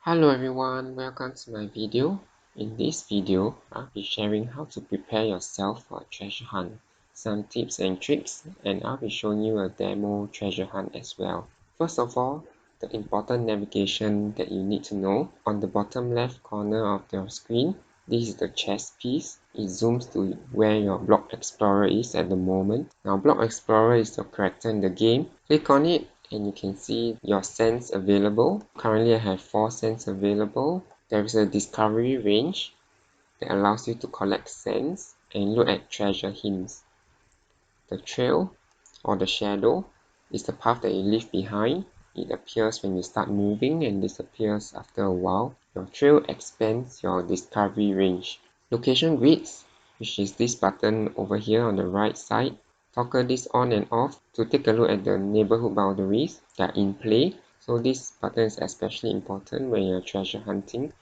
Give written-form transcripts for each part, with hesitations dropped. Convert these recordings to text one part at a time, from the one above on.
Hello everyone, welcome to my video. In this video, I'll be sharing how to prepare yourself for a treasure hunt, some tips and tricks, and I'll be showing you a demo treasure hunt as well. First of all, the important navigation that you need to know. On the bottom left corner of your screen, this is the chess piece. It zooms to where your Block Explorer is at the moment. Now Block Explorer is your character in the game. Click on it and you can see your sands available. Currently I have 4 sands available. There is a discovery range that allows you to collect sands and look at treasure hints. The trail or the shadow is the path that you leave behind. It appears when you start moving and disappears after a while. Your trail expands your discovery range. Location grids, which is this button over here on the right side. Toggle this on and off to take a look at the neighborhood boundaries that are in play. So this button is especially important when you're treasure hunting.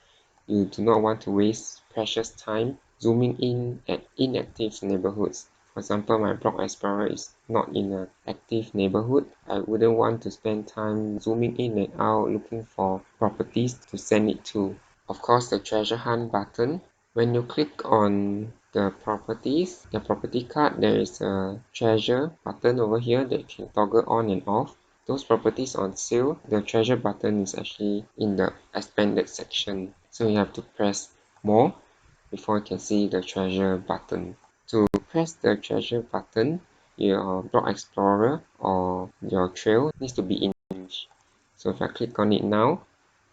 You do not want to waste precious time zooming in at inactive neighborhoods. For example, my Block Explorer is not in an active neighborhood. I wouldn't want to spend time zooming in and out looking for properties to send it to. Of course, the treasure hunt button. When you click on the properties, the property card, there is a treasure button over here that you can toggle on and off. Those properties on sale, the treasure button is actually in the expanded section. So you have to press more before you can see the treasure button. To press the treasure button, your Block Explorer or your trail needs to be in range. So if I click on it now,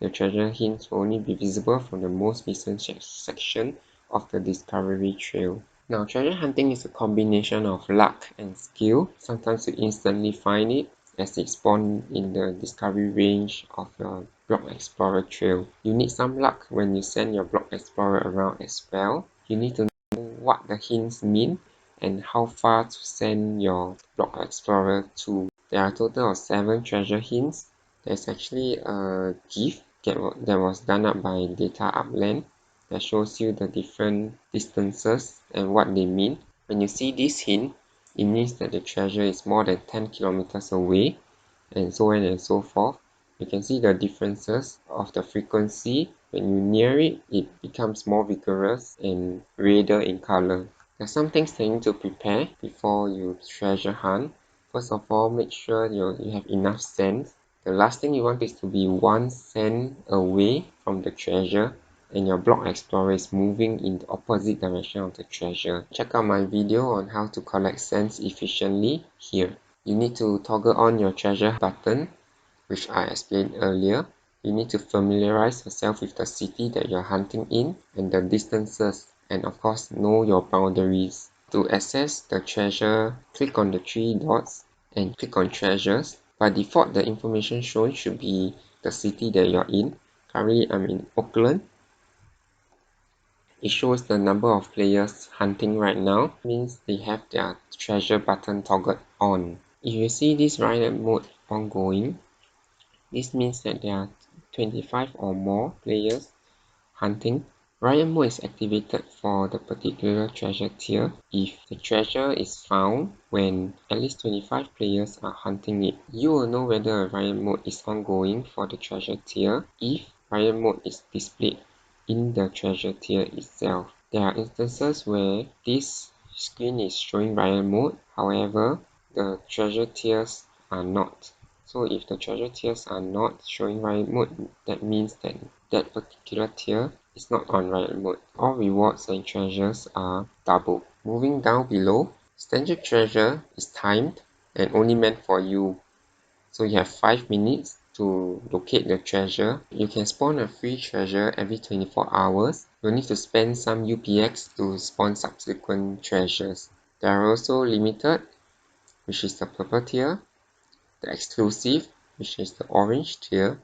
the treasure hints will only be visible from the most recent section of the discovery trail. Now, treasure hunting is a combination of luck and skill. Sometimes you instantly find it as it spawns in the discovery range of your Block Explorer trail. You need some luck when you send your Block Explorer around as well. You need to know what the hints mean and how far to send your Block Explorer to. There are a total of 7 treasure hints. There's actually a GIF that was done up by Data Upland that shows you the different distances and what they mean. When you see this hint, it means that the treasure is more than 10 kilometers away, and so on and so forth. You can see the differences of the frequency. When you near it, it becomes more vigorous and redder in color. There are some things that you need to prepare before you treasure hunt. First of all, make sure you have enough sand. The last thing you want is to be 1 sand away from the treasure and your Block Explorer is moving in the opposite direction of the treasure. Check out my video on how to collect sands efficiently here. You need to toggle on your treasure button, which I explained earlier. You need to familiarize yourself with the city that you're hunting in and the distances, and of course know your boundaries. To access the treasure, click on the 3 dots and click on treasures. By default, the information shown should be the city that you're in. Currently, I'm in Upland. It shows the number of players hunting right now, means they have their treasure button toggled on. If you see this riot mode ongoing, this means that there are 25 or more players hunting. Riot mode is activated for the particular treasure tier if the treasure is found when at least 25 players are hunting it. You will know whether a riot mode is ongoing for the treasure tier if riot mode is displayed in the treasure tier itself. There are instances where this screen is showing riot mode, however, the treasure tiers are not. So if the treasure tiers are not showing riot mode, that means that that particular tier is not on riot mode. All rewards and treasures are doubled. Moving down below, standard treasure is timed and only meant for you. So you have 5 minutes to locate the treasure. You can spawn a free treasure every 24 hours. You'll need to spend some UPX to spawn subsequent treasures. There are also limited, which is the purple tier, the exclusive, which is the orange tier,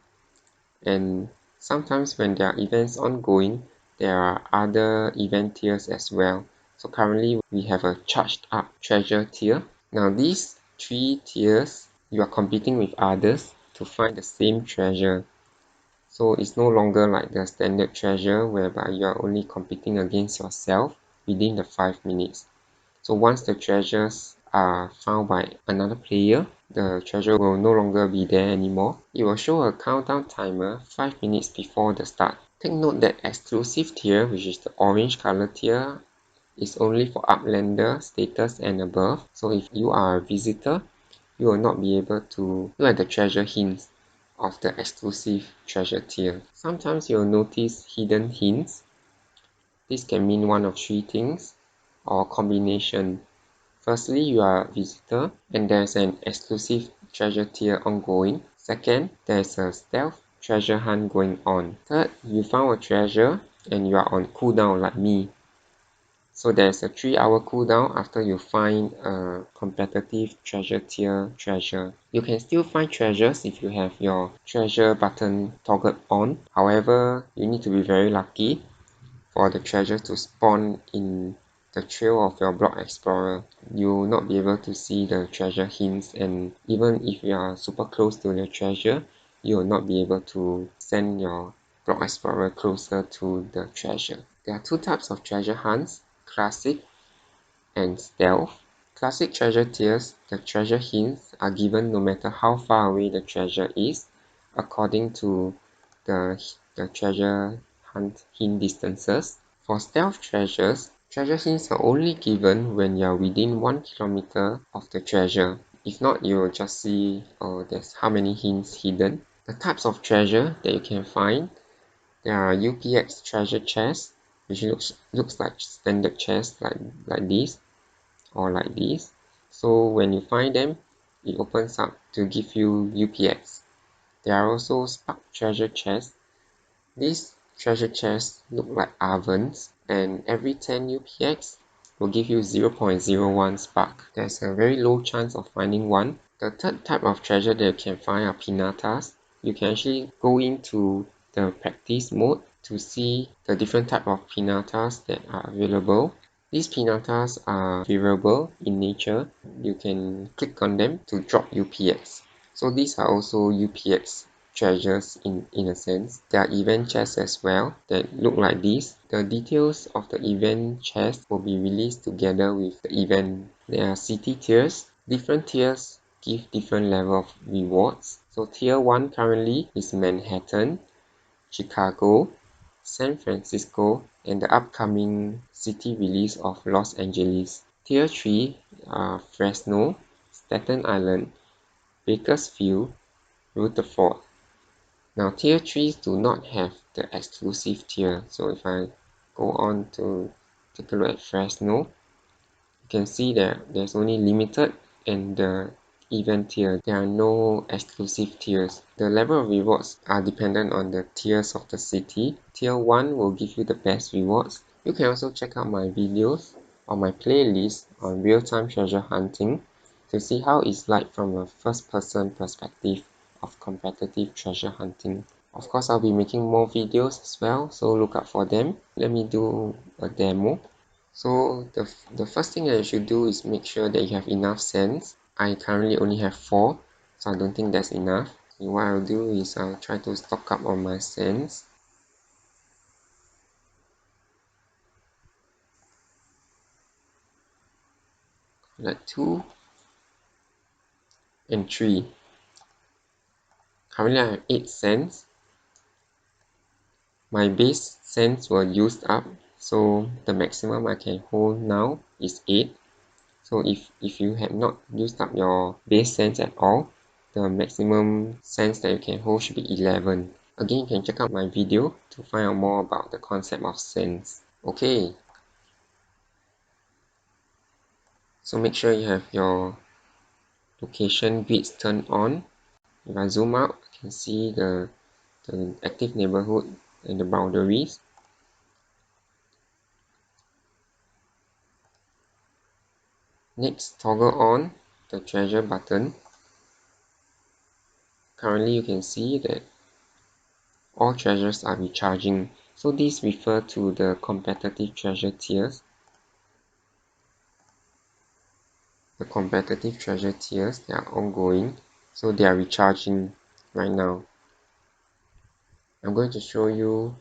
and sometimes when there are events ongoing, there are other event tiers as well. So currently we have a charged up treasure tier. Now these 3 tiers, you are competing with others to find the same treasure. So it's no longer like the standard treasure whereby you are only competing against yourself within the 5 minutes. So once the treasures are found by another player, the treasure will no longer be there anymore. It will show a countdown timer 5 minutes before the start. Take note that exclusive tier, which is the orange color tier, is only for Uplander status and above. So if you are a visitor, you will not be able to look at the treasure hints of the exclusive treasure tier. Sometimes you'll notice hidden hints. This can mean one of three things or a combination. Firstly, you are a visitor and there's an exclusive treasure tier ongoing. Second, there's a stealth treasure hunt going on. Third, you found a treasure and you are on cooldown like me. So there's a 3-hour cooldown after you find a competitive treasure tier treasure. You can still find treasures if you have your treasure button toggled on. However, you need to be very lucky for the treasure to spawn in the trail of your block explorer. You will not be able to see the treasure hints, and even if you are super close to the treasure, you will not be able to send your block explorer closer to the treasure. There are two types of treasure hunts: classic and stealth. Classic treasure tiers, the treasure hints are given no matter how far away the treasure is, according to the treasure hunt hint distances. For stealth treasures, treasure hints are only given when you are within 1 kilometer of the treasure. If not, you will just see there's how many hints hidden. The types of treasure that you can find, there are UPX treasure chests, which looks like standard chests like this or like this. So when you find them, it opens up to give you UPX. There are also spark treasure chests. These treasure chests look like ovens, and every 10 UPX will give you 0.01 spark. There's a very low chance of finding one. The third type of treasure that you can find are pinatas. You can actually go into the practice mode to see the different type of pinatas that are available. These pinatas are variable in nature. You can click on them to drop UPX. So these are also UPX treasures in a sense. There are event chests as well that look like this. The details of the event chest will be released together with the event. There are city tiers. Different tiers give different level of rewards. So tier 1 currently is Manhattan, Chicago, San Francisco, and the upcoming city release of Los Angeles. Tier 3 are Fresno, Staten Island, Bakersfield, Rutherford. Now tier 3s do not have the exclusive tier. So if I go on to take a look at Fresno, you can see that there's only limited and the event tier. There are no exclusive tiers. The level of rewards are dependent on the tiers of the city. Tier 1 will give you the best rewards. You can also check out my videos on my playlist on real-time treasure hunting to see how it's like from a first-person perspective of competitive treasure hunting. Of course, I'll be making more videos as well, so look out for them. Let me do a demo. So the first thing that you should do is make sure that you have enough sands. I currently only have 4, so I don't think that's enough. So what I'll do is I'll try to stock up on my sands. Like 2 and 3. Currently I have 8 sands. My base sands were used up, so the maximum I can hold now is 8. So if you have not used up your base sands at all, the maximum sands that you can hold should be 11. Again, you can check out my video to find out more about the concept of sands. Okay, so make sure you have your location grids turned on. If I zoom out, you can see the active neighborhood and the boundaries. Next, toggle on the treasure button. Currently, you can see that all treasures are recharging. So these refer to the competitive treasure tiers. The competitive treasure tiers, they are ongoing, so they are recharging right now. I'm going to show you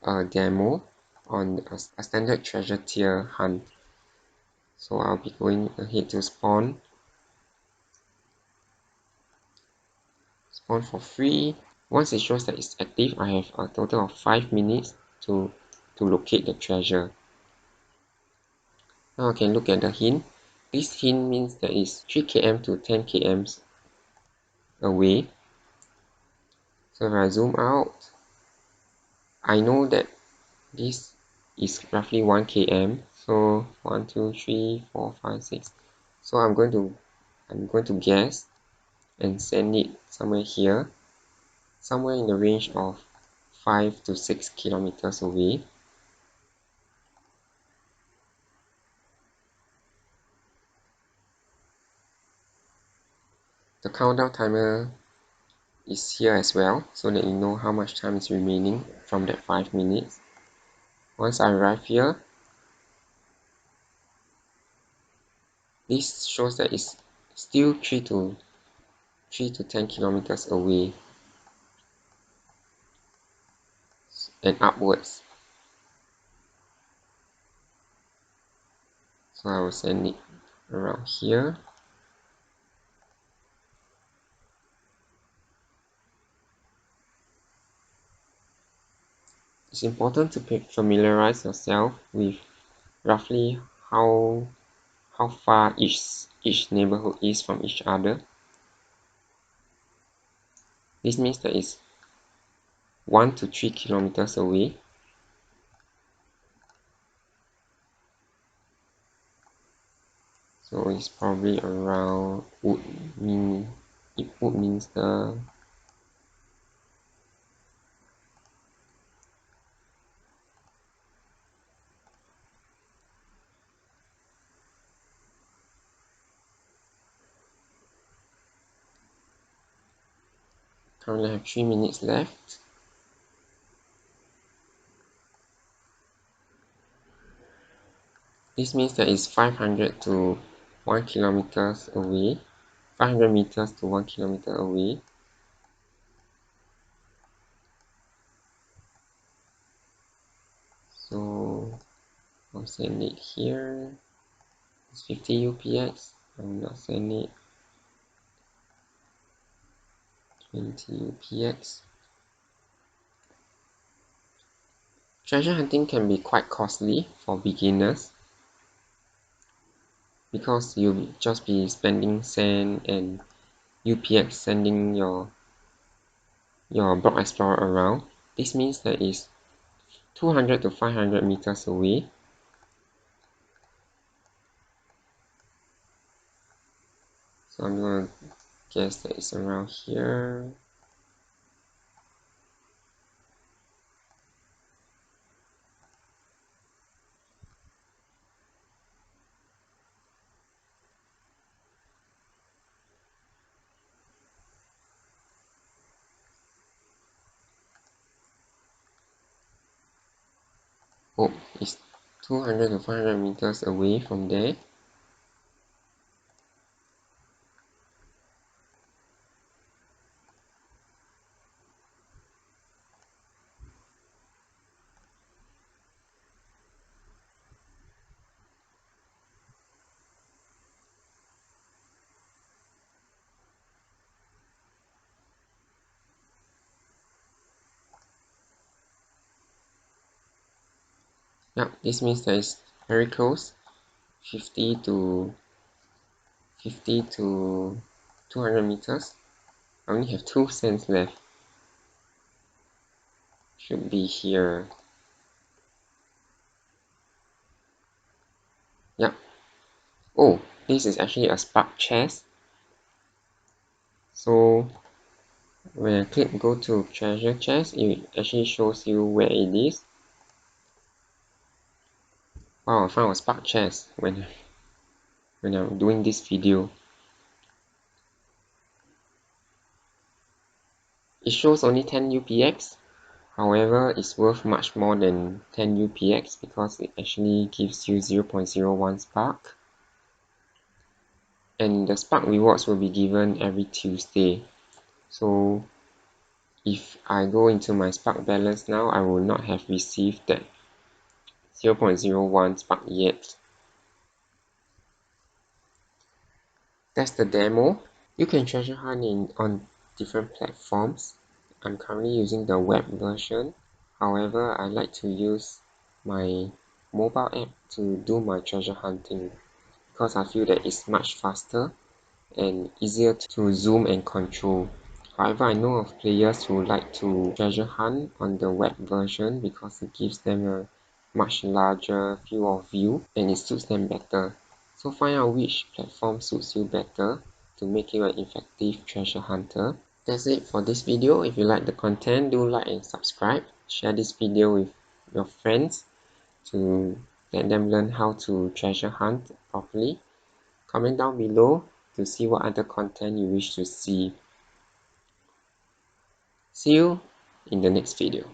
a demo on a standard treasure tier hunt. So I'll be going ahead to spawn. spawn for free. Once it shows that it's active, I have a total of 5 minutes to locate the treasure. Now I can look at the hint. This hint means that it's 3 km to 10 km away. So if I zoom out, I know that this is roughly 1 km. So 1, 2, 3, 4, 5, 6. So I'm going to guess and send it somewhere here, somewhere in the range of 5 to 6 kilometers away. The countdown timer is here as well, so that you know how much time is remaining from that 5 minutes. Once I arrive here, this shows that it's still 3 to 10 kilometers away and upwards. So I will send it around here. It's important to familiarize yourself with roughly how far each neighborhood is from each other. This means that it's 1 to 3 kilometers away. So it's probably around Woodminster. Currently I have 3 minutes left. This means that it's 500 to 1 kilometers away. 500 meters to 1 kilometer away. So I'll send it here. It's 50 UPX. I will not send it. 20 UPX. Treasure hunting can be quite costly for beginners because you'll just be spending sand and UPX sending your block explorer around. This means that it's 200 to 500 meters away. So I'm gonna guess that it's around here. Oh, it's 200 to 500 meters away from there. Yeah, this means that it's very close. 50 to 200 meters. I only have 2 sands left. Should be here. Yeah. Oh, this is actually a spark chest. So when I click go to treasure chest, it actually shows you where it is. Wow, I found a spark chest when I'm doing this video. It shows only 10 UPX. However, it's worth much more than 10 UPX because it actually gives you 0.01 spark. And the spark rewards will be given every Tuesday. So if I go into my spark balance now, I will not have received that 0.01 spark yet. That's the demo. You can treasure hunt on different platforms. I'm currently using the web version. However, I like to use my mobile app to do my treasure hunting because I feel that it's much faster and easier to zoom and control. However, I know of players who like to treasure hunt on the web version because it gives them a much larger field of view and it suits them better. So find out which platform suits you better to make you an effective treasure hunter. That's it for this video. If you like the content, do like and subscribe. Share this video with your friends to let them learn how to treasure hunt properly. Comment down below to see what other content you wish to see. See you in the next video.